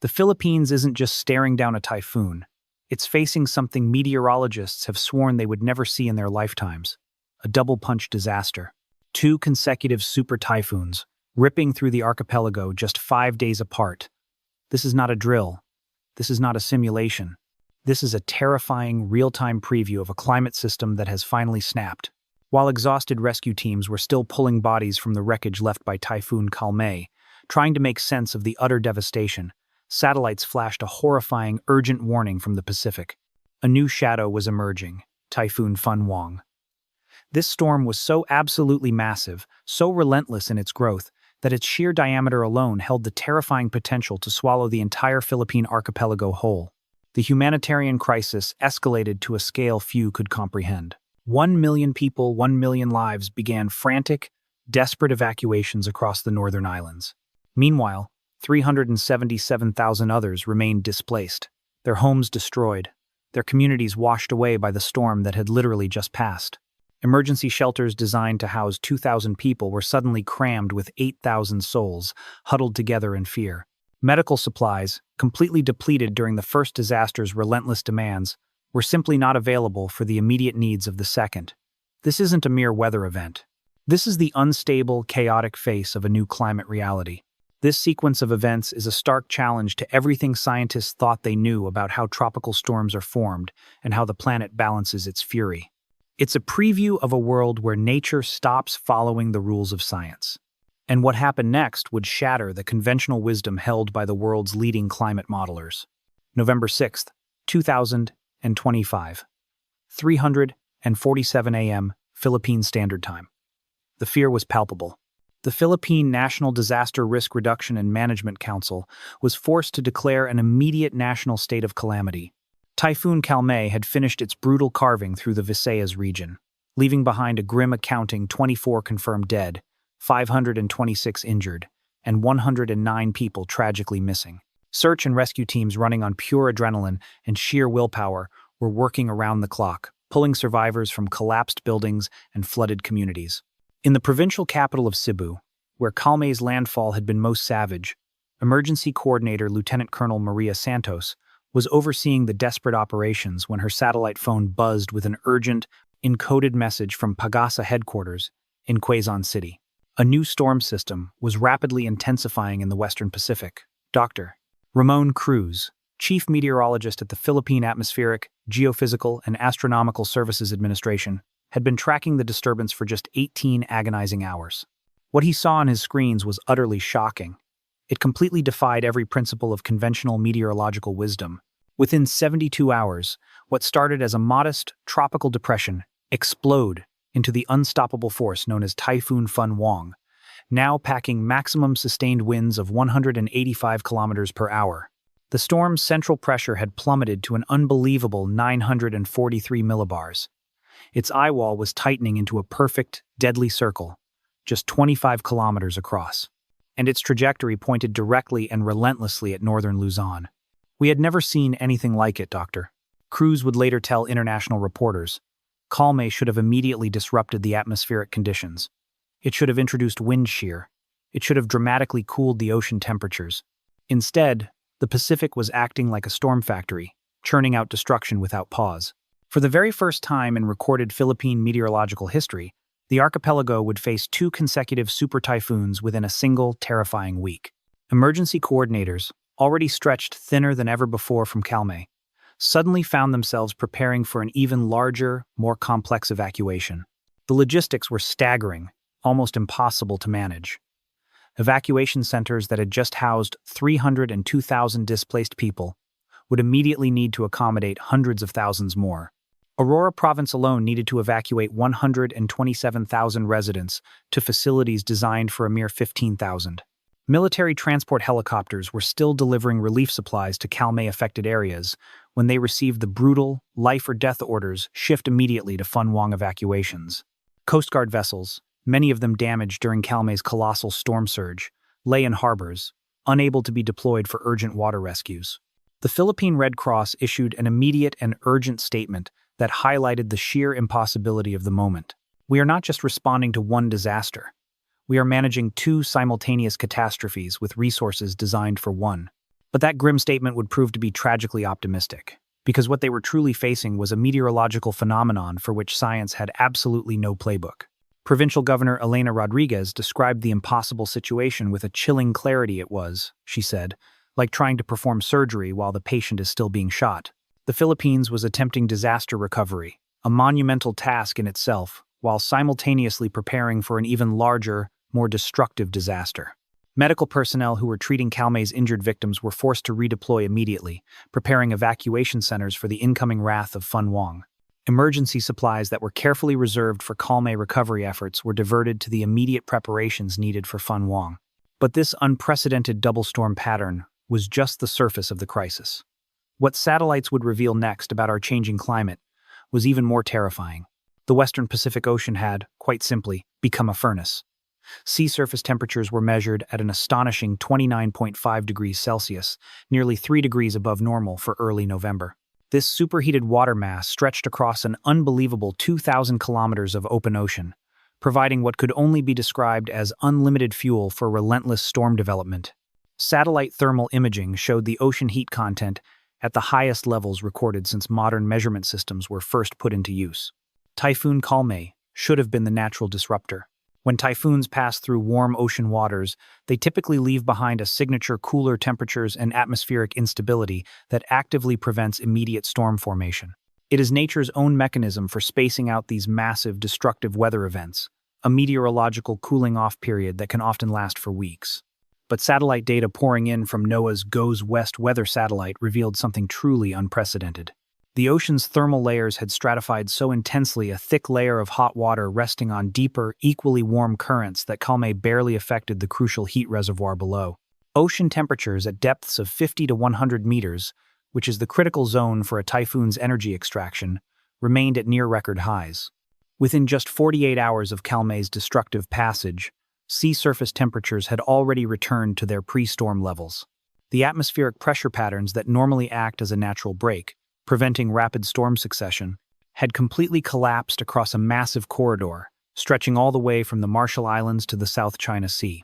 The Philippines isn't just staring down a typhoon. It's facing something meteorologists have sworn they would never see in their lifetimes: a double-punch disaster. Two consecutive super typhoons, ripping through the archipelago just 5 days apart. This is not a drill. This is not a simulation. This is a terrifying, real-time preview of a climate system that has finally snapped. While exhausted rescue teams were still pulling bodies from the wreckage left by Typhoon Kalmei, trying to make sense of the utter devastation, satellites flashed a horrifying, urgent warning from the Pacific. A new shadow was emerging: Typhoon Fun Wong. This storm was so absolutely massive, so relentless in its growth, that its sheer diameter alone held the terrifying potential to swallow the entire Philippine archipelago whole. The humanitarian crisis escalated to a scale few could comprehend. 1 million people, 1 million lives began frantic, desperate evacuations across the northern islands. Meanwhile, 377,000 others remained displaced, their homes destroyed, their communities washed away by the storm that had literally just passed. Emergency shelters designed to house 2,000 people were suddenly crammed with 8,000 souls, huddled together in fear. Medical supplies, completely depleted during the first disaster's relentless demands, were simply not available for the immediate needs of the second. This isn't a mere weather event. This is the unstable, chaotic face of a new climate reality. This sequence of events is a stark challenge to everything scientists thought they knew about how tropical storms are formed and how the planet balances its fury. It's a preview of a world where nature stops following the rules of science. And what happened next would shatter the conventional wisdom held by the world's leading climate modelers. November 6, 2025. 3:47 a.m. Philippine Standard Time. The fear was palpable. The Philippine National Disaster Risk Reduction and Management Council was forced to declare an immediate national state of calamity. Typhoon Kalmei had finished its brutal carving through the Visayas region, leaving behind a grim accounting: 24 confirmed dead, 526 injured, and 109 people tragically missing. Search and rescue teams running on pure adrenaline and sheer willpower were working around the clock, pulling survivors from collapsed buildings and flooded communities. In the provincial capital of Cebu, where Kalmei's landfall had been most savage, Emergency Coordinator Lieutenant Colonel Maria Santos was overseeing the desperate operations when her satellite phone buzzed with an urgent, encoded message from Pagasa headquarters in Quezon City. A new storm system was rapidly intensifying in the Western Pacific. Dr. Ramon Cruz, chief meteorologist at the Philippine Atmospheric, Geophysical, and Astronomical Services Administration, had been tracking the disturbance for just 18 agonizing hours. What he saw on his screens was utterly shocking. It completely defied every principle of conventional meteorological wisdom. Within 72 hours, what started as a modest tropical depression exploded into the unstoppable force known as Typhoon Fun Wong, now packing maximum sustained winds of 185 kilometers per hour. The storm's central pressure had plummeted to an unbelievable 943 millibars. Its eye wall was tightening into a perfect, deadly circle, just 25 kilometers across, and its trajectory pointed directly and relentlessly at northern Luzon. "We had never seen anything like it, Doctor," Cruz would later tell international reporters. Kalmei should have immediately disrupted the atmospheric conditions. It should have introduced wind shear. It should have dramatically cooled the ocean temperatures. Instead, the Pacific was acting like a storm factory, churning out destruction without pause. For the very first time in recorded Philippine meteorological history, the archipelago would face 2 consecutive super typhoons within a single terrifying week. Emergency coordinators, already stretched thinner than ever before from Kalmei, suddenly found themselves preparing for an even larger, more complex evacuation. The logistics were staggering, almost impossible to manage. Evacuation centers that had just housed 302,000 displaced people would immediately need to accommodate hundreds of thousands more. Aurora province alone needed to evacuate 127,000 residents to facilities designed for a mere 15,000. Military transport helicopters were still delivering relief supplies to Kalmei-affected areas when they received the brutal, life-or-death orders: shift immediately to Fun Wong evacuations. Coast Guard vessels, many of them damaged during Kalmei's colossal storm surge, lay in harbors, unable to be deployed for urgent water rescues. The Philippine Red Cross issued an immediate and urgent statement that highlighted the sheer impossibility of the moment. "We are not just responding to one disaster. We are managing 2 simultaneous catastrophes with resources designed for one." But that grim statement would prove to be tragically optimistic, because what they were truly facing was a meteorological phenomenon for which science had absolutely no playbook. Provincial Governor Elena Rodriguez described the impossible situation with a chilling clarity. It was, she said, like trying to perform surgery while the patient is still being shot. The Philippines was attempting disaster recovery, a monumental task in itself, while simultaneously preparing for an even larger, more destructive disaster. Medical personnel who were treating Kalmei's injured victims were forced to redeploy immediately, preparing evacuation centers for the incoming wrath of Fun Wong. Emergency supplies that were carefully reserved for Kalmei recovery efforts were diverted to the immediate preparations needed for Fun Wong. But this unprecedented double storm pattern was just the surface of the crisis. What satellites would reveal next about our changing climate was even more terrifying. The Western Pacific Ocean had, quite simply, become a furnace. Sea surface temperatures were measured at an astonishing 29.5 degrees Celsius, nearly 3 degrees above normal for early November. This superheated water mass stretched across an unbelievable 2,000 kilometers of open ocean, providing what could only be described as unlimited fuel for relentless storm development. Satellite thermal imaging showed the ocean heat content at the highest levels recorded since modern measurement systems were first put into use. Typhoon Kalmei should have been the natural disruptor. When typhoons pass through warm ocean waters, they typically leave behind a signature cooler temperatures and atmospheric instability that actively prevents immediate storm formation. It is nature's own mechanism for spacing out these massive, destructive weather events, a meteorological cooling-off period that can often last for weeks. But satellite data pouring in from NOAA's Goes West weather satellite revealed something truly unprecedented. The ocean's thermal layers had stratified so intensely, a thick layer of hot water resting on deeper, equally warm currents, that Kalmei barely affected the crucial heat reservoir below. Ocean temperatures at depths of 50 to 100 meters, which is the critical zone for a typhoon's energy extraction, remained at near-record highs. Within just 48 hours of Kalmei's destructive passage, sea surface temperatures had already returned to their pre-storm levels. The atmospheric pressure patterns that normally act as a natural brake, preventing rapid storm succession, had completely collapsed across a massive corridor, stretching all the way from the Marshall Islands to the South China Sea.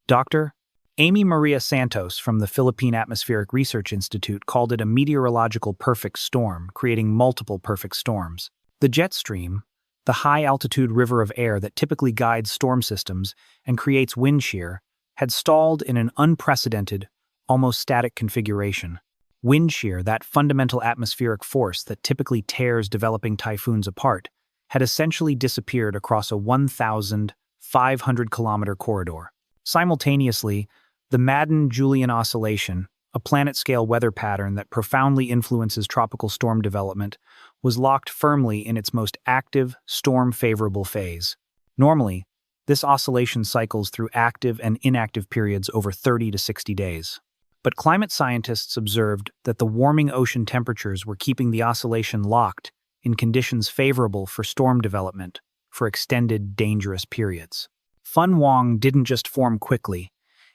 Dr. Amy Maria Santos from the Philippine Atmospheric Research Institute called it a meteorological perfect storm, creating multiple perfect storms. The jet stream, the high-altitude river of air that typically guides storm systems and creates wind shear, had stalled in an unprecedented, almost static configuration. Wind shear, that fundamental atmospheric force that typically tears developing typhoons apart, had essentially disappeared across a 1,500-kilometer corridor. Simultaneously, the Madden-Julian Oscillation, a planet-scale weather pattern that profoundly influences tropical storm development, was locked firmly in its most active, storm-favorable phase. Normally, this oscillation cycles through active and inactive periods over 30 to 60 days. But climate scientists observed that the warming ocean temperatures were keeping the oscillation locked in conditions favorable for storm development for extended, dangerous periods. Fun Wong didn't just form quickly.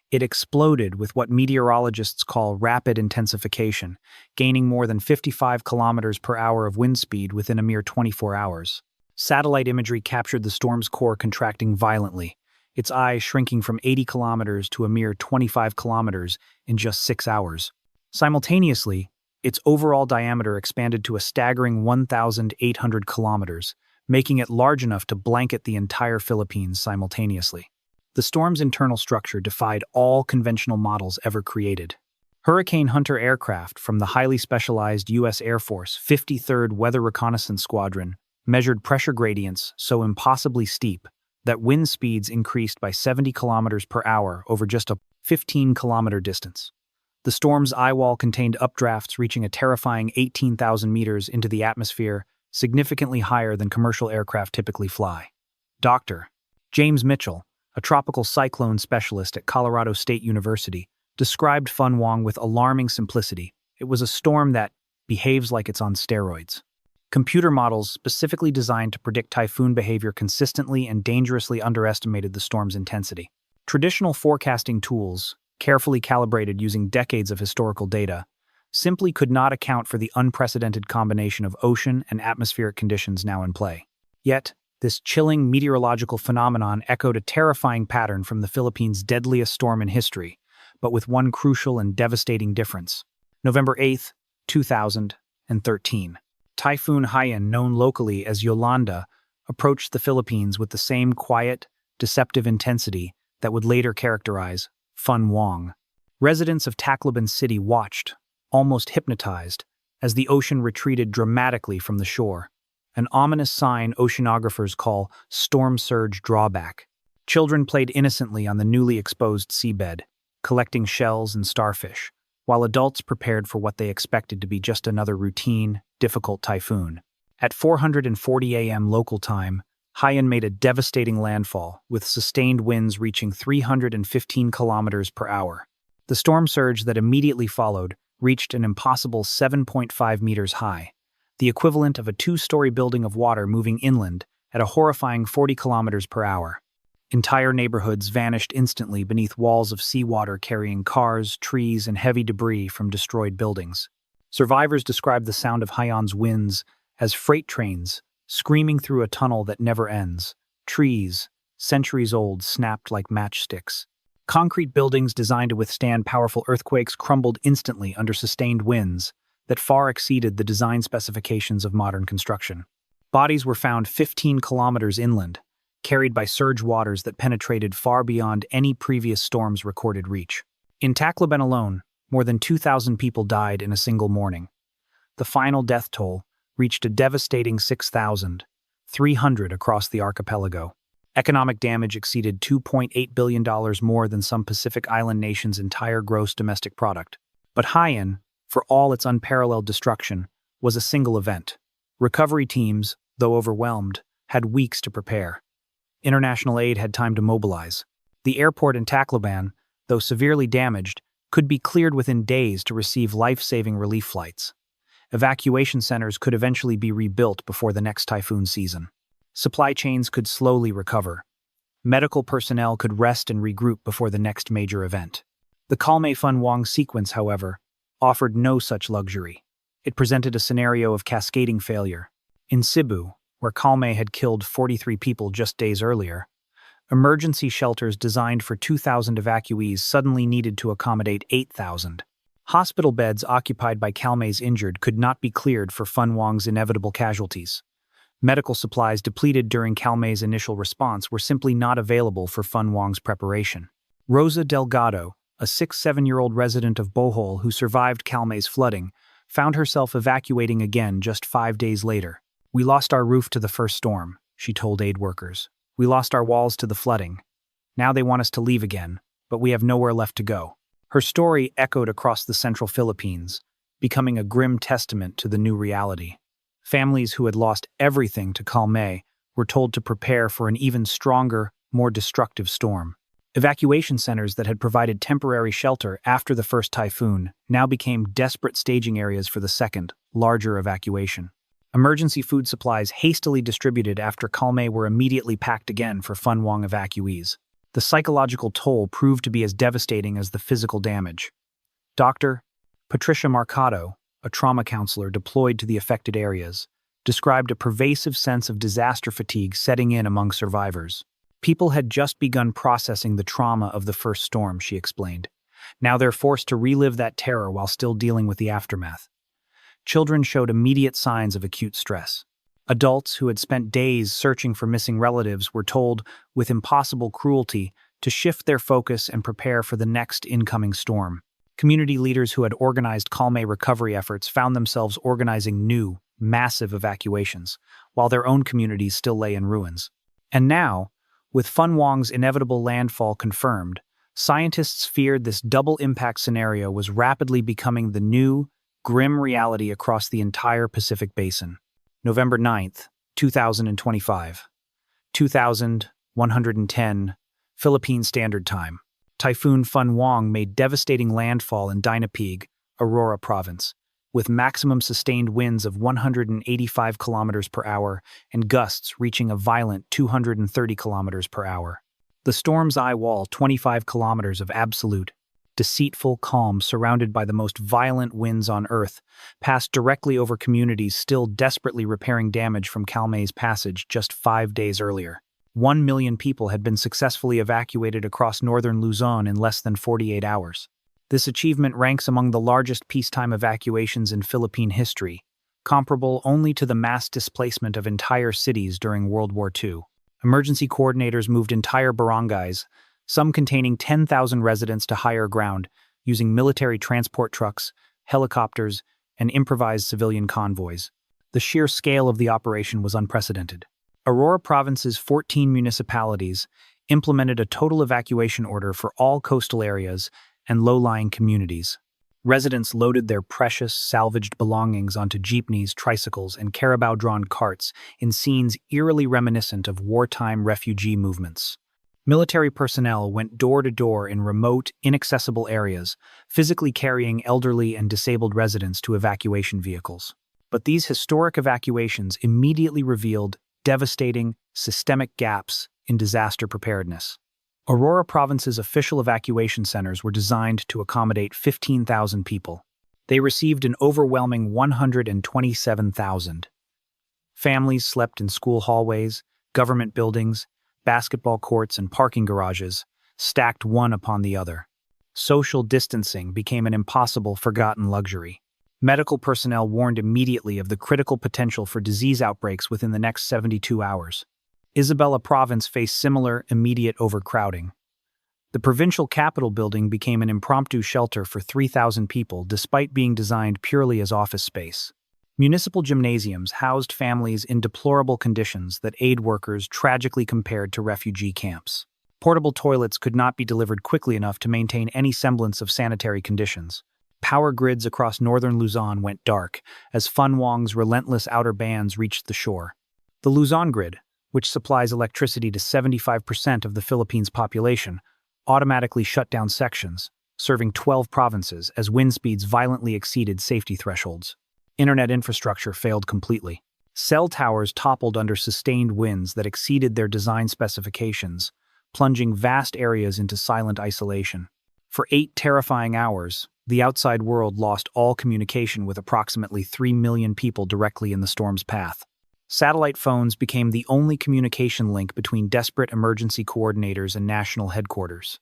It exploded with what meteorologists call rapid intensification, gaining more than 55 kilometers per hour of wind speed within a mere 24 hours. Satellite imagery captured the storm's core contracting violently, its eye shrinking from 80 kilometers to a mere 25 kilometers in just 6 hours. Simultaneously, its overall diameter expanded to a staggering 1,800 kilometers, making it large enough to blanket the entire Philippines simultaneously. The storm's internal structure defied all conventional models ever created. Hurricane Hunter aircraft from the highly specialized U.S. Air Force 53rd Weather Reconnaissance Squadron measured pressure gradients so impossibly steep that wind speeds increased by 70 kilometers per hour over just a 15-kilometer distance. The storm's eye wall contained updrafts reaching a terrifying 18,000 meters into the atmosphere, significantly higher than commercial aircraft typically fly. Dr. James Mitchell, a tropical cyclone specialist at Colorado State University, described Fun Wong with alarming simplicity. It was a storm that behaves like it's on steroids. Computer models specifically designed to predict typhoon behavior consistently and dangerously underestimated the storm's intensity. Traditional forecasting tools, carefully calibrated using decades of historical data, simply could not account for the unprecedented combination of ocean and atmospheric conditions now in play. Yet, this chilling meteorological phenomenon echoed a terrifying pattern from the Philippines' deadliest storm in history, but with one crucial and devastating difference. November 8, 2013. Typhoon Haiyan, known locally as Yolanda, approached the Philippines with the same quiet, deceptive intensity that would later characterize Fun Wong. Residents of Tacloban City watched, almost hypnotized, as the ocean retreated dramatically from the shore, an ominous sign oceanographers call storm surge drawback. Children played innocently on the newly exposed seabed, collecting shells and starfish, while adults prepared for what they expected to be just another routine, difficult typhoon. At 4:40 a.m. local time, Haiyan made a devastating landfall, with sustained winds reaching 315 kilometers per hour. The storm surge that immediately followed reached an impossible 7.5 meters high, the equivalent of a two-story building of water moving inland at a horrifying 40 kilometers per hour. Entire neighborhoods vanished instantly beneath walls of seawater carrying cars, trees, and heavy debris from destroyed buildings. Survivors described the sound of Haiyan's winds as freight trains screaming through a tunnel that never ends. Trees, centuries old, snapped like matchsticks. Concrete buildings designed to withstand powerful earthquakes crumbled instantly under sustained winds that far exceeded the design specifications of modern construction. Bodies were found 15 kilometers inland, carried by surge waters that penetrated far beyond any previous storm's recorded reach. In Tacloban alone, more than 2,000 people died in a single morning. The final death toll reached a devastating 6,300 across the archipelago. Economic damage exceeded $2.8 billion more than some Pacific Island nations' entire gross domestic product. But Haiyan, for all its unparalleled destruction, was a single event. Recovery teams, though overwhelmed, had weeks to prepare. International aid had time to mobilize. The airport in Tacloban, though severely damaged, could be cleared within days to receive life-saving relief flights. Evacuation centers could eventually be rebuilt before the next typhoon season. Supply chains could slowly recover. Medical personnel could rest and regroup before the next major event. The Kalmei Fun Wong sequence, however, offered no such luxury. It presented a scenario of cascading failure. In Cebu, where Kalmei had killed 43 people just days earlier, emergency shelters designed for 2,000 evacuees suddenly needed to accommodate 8,000. Hospital beds occupied by Kalmei's injured could not be cleared for Fun Wong's inevitable casualties. Medical supplies depleted during Kalmei's initial response were simply not available for Fun Wong's preparation. Rosa Delgado, a 6-7-year-old resident of Bohol who survived Kalmei's flooding, found herself evacuating again just 5 days later. "We lost our roof to the first storm," she told aid workers. "We lost our walls to the flooding. Now they want us to leave again, but we have nowhere left to go." Her story echoed across the central Philippines, becoming a grim testament to the new reality. Families who had lost everything to Kalmei were told to prepare for an even stronger, more destructive storm. Evacuation centers that had provided temporary shelter after the first typhoon now became desperate staging areas for the second, larger evacuation. Emergency food supplies hastily distributed after Kalmei were immediately packed again for Fun Wong evacuees. The psychological toll proved to be as devastating as the physical damage. Dr. Patricia Marcado, a trauma counselor deployed to the affected areas, described a pervasive sense of disaster fatigue setting in among survivors. People had just begun processing the trauma of the first storm, she explained. Now they're forced to relive that terror while still dealing with the aftermath. Children showed immediate signs of acute stress. Adults who had spent days searching for missing relatives were told, with impossible cruelty, to shift their focus and prepare for the next incoming storm. Community leaders who had organized Kalmei recovery efforts found themselves organizing new, massive evacuations, while their own communities still lay in ruins. And now, with Fun Wong's inevitable landfall confirmed, scientists feared this double-impact scenario was rapidly becoming the new, grim reality across the entire Pacific Basin. November 9th, 2025. 2110, Philippine Standard Time. Typhoon Fun Wong made devastating landfall in Dinapigue, Aurora Province, with maximum sustained winds of 185 kilometers per hour and gusts reaching a violent 230 kilometers per hour. The storm's eye wall, 25 kilometers of absolute, deceitful calm surrounded by the most violent winds on Earth, passed directly over communities still desperately repairing damage from Kalmei's passage just 5 days earlier. 1 million people had been successfully evacuated across northern Luzon in less than 48 hours. This achievement ranks among the largest peacetime evacuations in Philippine history, comparable only to the mass displacement of entire cities during World War II. Emergency coordinators moved entire barangays, some containing 10,000 residents, to higher ground, using military transport trucks, helicopters, and improvised civilian convoys. The sheer scale of the operation was unprecedented. Aurora Province's 14 municipalities implemented a total evacuation order for all coastal areas and low-lying communities. Residents loaded their precious, salvaged belongings onto jeepneys, tricycles, and carabao-drawn carts in scenes eerily reminiscent of wartime refugee movements. Military personnel went door to door in remote, inaccessible areas, physically carrying elderly and disabled residents to evacuation vehicles. But these historic evacuations immediately revealed devastating, systemic gaps in disaster preparedness. Aurora Province's official evacuation centers were designed to accommodate 15,000 people. They received an overwhelming 127,000. Families slept in school hallways, government buildings, basketball courts, and parking garages, stacked one upon the other. Social distancing became an impossible, forgotten luxury. Medical personnel warned immediately of the critical potential for disease outbreaks within the next 72 hours. Isabela Province faced similar, immediate overcrowding. The provincial capital building became an impromptu shelter for 3,000 people despite being designed purely as office space. Municipal gymnasiums housed families in deplorable conditions that aid workers tragically compared to refugee camps. Portable toilets could not be delivered quickly enough to maintain any semblance of sanitary conditions. Power grids across northern Luzon went dark as Fun Wong's relentless outer bands reached the shore. The Luzon grid, which supplies electricity to 75% of the Philippines' population, automatically shut down sections, serving 12 provinces as wind speeds violently exceeded safety thresholds. Internet infrastructure failed completely. Cell towers toppled under sustained winds that exceeded their design specifications, plunging vast areas into silent isolation. For 8 terrifying hours, the outside world lost all communication with approximately 3 million people directly in the storm's path. Satellite phones became the only communication link between desperate emergency coordinators and national headquarters.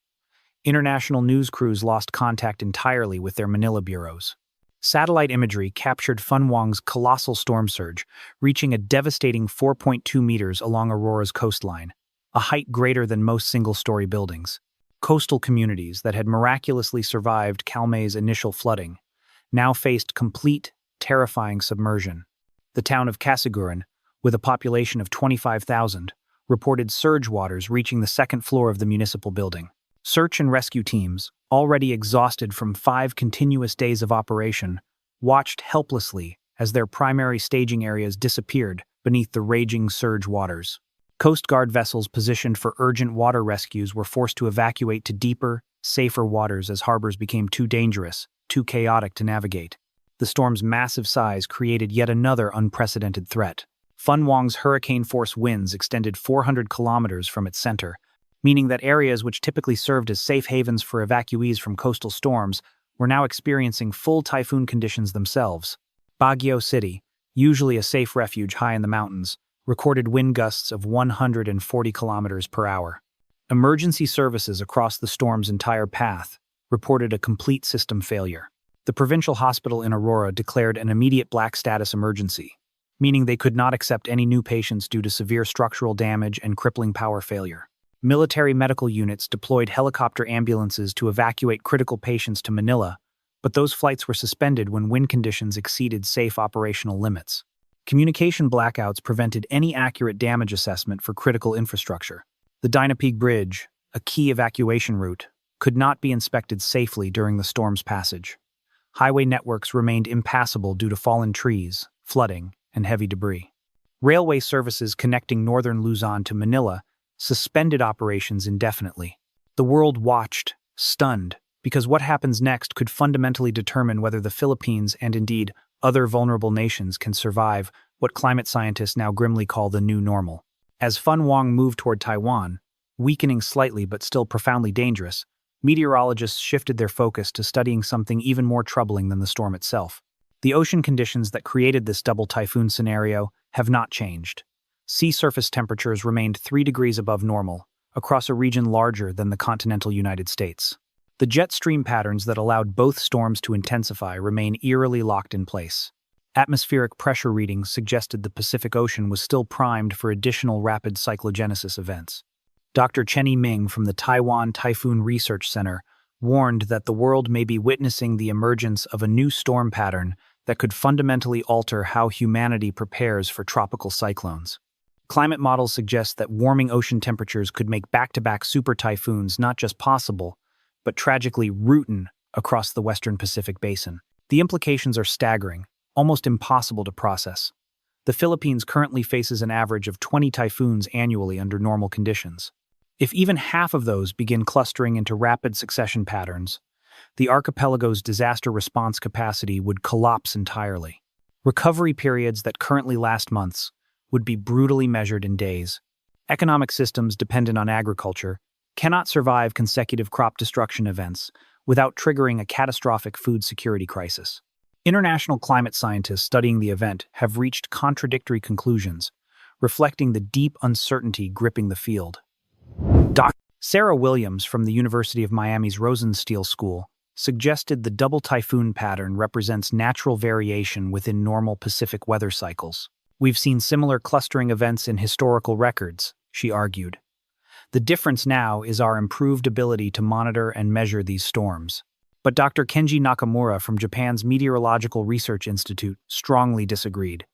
International news crews lost contact entirely with their Manila bureaus. Satellite imagery captured Fun Wong's colossal storm surge, reaching a devastating 4.2 meters along Aurora's coastline, a height greater than most single-story buildings. Coastal communities that had miraculously survived Kalmei's initial flooding now faced complete, terrifying submersion. The town of Cagayan, with a population of 25,000, reported surge waters reaching the second floor of the municipal building. Search and rescue teams, already exhausted from 5 continuous days of operation, watched helplessly as their primary staging areas disappeared beneath the raging surge waters. Coast Guard vessels positioned for urgent water rescues were forced to evacuate to deeper, safer waters as harbors became too dangerous, too chaotic to navigate. The storm's massive size created yet another unprecedented threat. Fun Wong's hurricane-force winds extended 400 kilometers from its center, meaning that areas which typically served as safe havens for evacuees from coastal storms were now experiencing full typhoon conditions themselves. Baguio City, usually a safe refuge high in the mountains, recorded wind gusts of 140 kilometers per hour. Emergency services across the storm's entire path reported a complete system failure. The provincial hospital in Aurora declared an immediate black status emergency, meaning they could not accept any new patients due to severe structural damage and crippling power failure. Military medical units deployed helicopter ambulances to evacuate critical patients to Manila, but those flights were suspended when wind conditions exceeded safe operational limits. Communication blackouts prevented any accurate damage assessment for critical infrastructure. The Dinapeak Bridge, a key evacuation route, could not be inspected safely during the storm's passage. Highway networks remained impassable due to fallen trees, flooding, and heavy debris. Railway services connecting northern Luzon to Manila suspended operations indefinitely. The world watched, stunned, because what happens next could fundamentally determine whether the Philippines and indeed other vulnerable nations can survive what climate scientists now grimly call the new normal. As Fun Wong moved toward Taiwan, weakening slightly but still profoundly dangerous, meteorologists shifted their focus to studying something even more troubling than the storm itself. The ocean conditions that created this double typhoon scenario have not changed. Sea surface temperatures remained 3 degrees above normal, across a region larger than the continental United States. The jet stream patterns that allowed both storms to intensify remain eerily locked in place. Atmospheric pressure readings suggested the Pacific Ocean was still primed for additional rapid cyclogenesis events. Dr. Chenny Ming from the Taiwan Typhoon Research Center warned that the world may be witnessing the emergence of a new storm pattern that could fundamentally alter how humanity prepares for tropical cyclones. Climate models suggest that warming ocean temperatures could make back-to-back super typhoons not just possible, but tragically routine across the western Pacific basin. The implications are staggering, almost impossible to process. The Philippines currently faces an average of 20 typhoons annually under normal conditions. If even half of those begin clustering into rapid succession patterns, the archipelago's disaster response capacity would collapse entirely. Recovery periods that currently last months would be brutally measured in days. Economic systems dependent on agriculture cannot survive consecutive crop destruction events without triggering a catastrophic food security crisis. International climate scientists studying the event have reached contradictory conclusions, reflecting the deep uncertainty gripping the field. Dr. Sarah Williams from the University of Miami's Rosenstiel School suggested the double typhoon pattern represents natural variation within normal Pacific weather cycles. We've seen similar clustering events in historical records, she argued. The difference now is our improved ability to monitor and measure these storms. But Dr. Kenji Nakamura from Japan's Meteorological Research Institute strongly disagreed.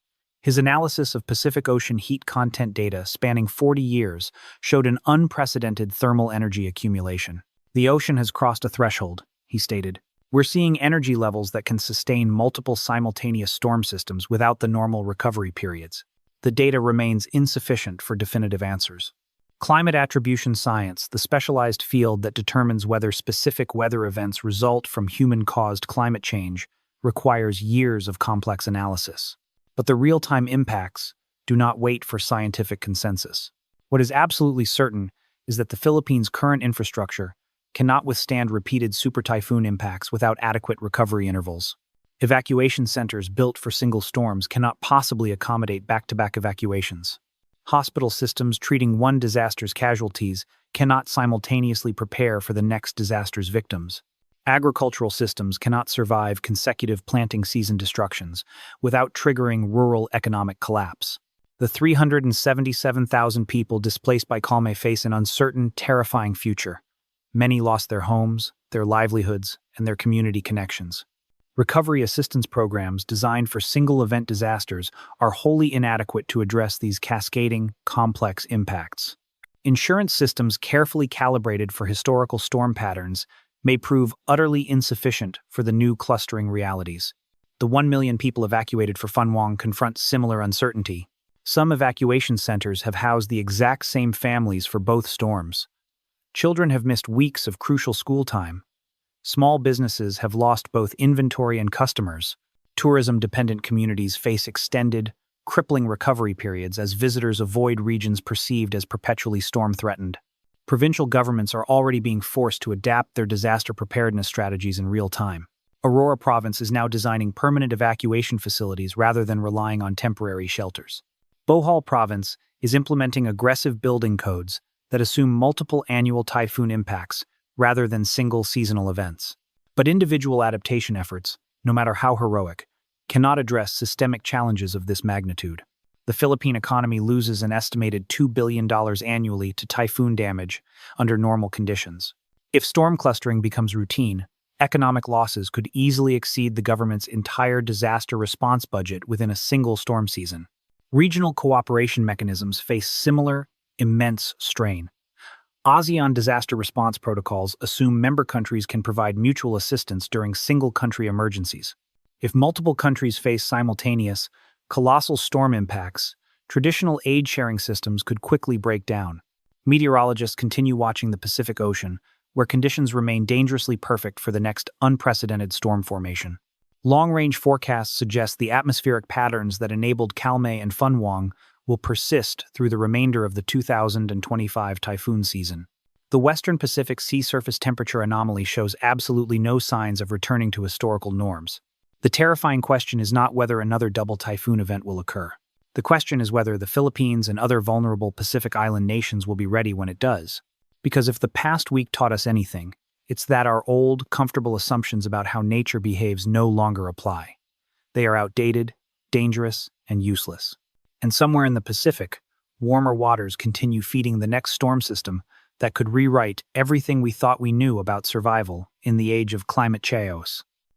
His analysis of Pacific Ocean heat content data spanning 40 years showed an unprecedented thermal energy accumulation. The ocean has crossed a threshold, he stated. We're seeing energy levels that can sustain multiple simultaneous storm systems without the normal recovery periods. The data remains insufficient for definitive answers. Climate attribution science, the specialized field that determines whether specific weather events result from human-caused climate change, requires years of complex analysis. But the real-time impacts do not wait for scientific consensus. What is absolutely certain is that the Philippines' current infrastructure cannot withstand repeated super typhoon impacts without adequate recovery intervals. Evacuation centers built for single storms cannot possibly accommodate back-to-back evacuations. Hospital systems treating one disaster's casualties cannot simultaneously prepare for the next disaster's victims. Agricultural systems cannot survive consecutive planting season destructions without triggering rural economic collapse. The 377,000 people displaced by Kalmei face an uncertain, terrifying future. Many lost their homes, their livelihoods, and their community connections. Recovery assistance programs designed for single-event disasters are wholly inadequate to address these cascading, complex impacts. Insurance systems carefully calibrated for historical storm patterns may prove utterly insufficient for the new clustering realities. The 1 million people evacuated for Fun Wong confront similar uncertainty. Some evacuation centers have housed the exact same families for both storms. Children have missed weeks of crucial school time. Small businesses have lost both inventory and customers. Tourism-dependent communities face extended, crippling recovery periods as visitors avoid regions perceived as perpetually storm-threatened. Provincial governments are already being forced to adapt their disaster preparedness strategies in real time. Aurora Province is now designing permanent evacuation facilities rather than relying on temporary shelters. Bohol Province is implementing aggressive building codes that assume multiple annual typhoon impacts rather than single seasonal events. But individual adaptation efforts, no matter how heroic, cannot address systemic challenges of this magnitude. The Philippine economy loses an estimated $2 billion annually to typhoon damage under normal conditions. If storm clustering becomes routine, economic losses could easily exceed the government's entire disaster response budget within a single storm season. Regional cooperation mechanisms face similar, immense strain. ASEAN disaster response protocols assume member countries can provide mutual assistance during single-country emergencies. If multiple countries face simultaneous, colossal storm impacts, traditional aid-sharing systems could quickly break down. Meteorologists continue watching the Pacific Ocean, where conditions remain dangerously perfect for the next unprecedented storm formation. Long-range forecasts suggest the atmospheric patterns that enabled Kalmei and Fun Wong will persist through the remainder of the 2025 typhoon season. The Western Pacific sea surface temperature anomaly shows absolutely no signs of returning to historical norms. The terrifying question is not whether another double typhoon event will occur. The question is whether the Philippines and other vulnerable Pacific Island nations will be ready when it does. Because if the past week taught us anything, it's that our old, comfortable assumptions about how nature behaves no longer apply. They are outdated, dangerous, and useless. And somewhere in the Pacific, warmer waters continue feeding the next storm system that could rewrite everything we thought we knew about survival in the age of climate chaos.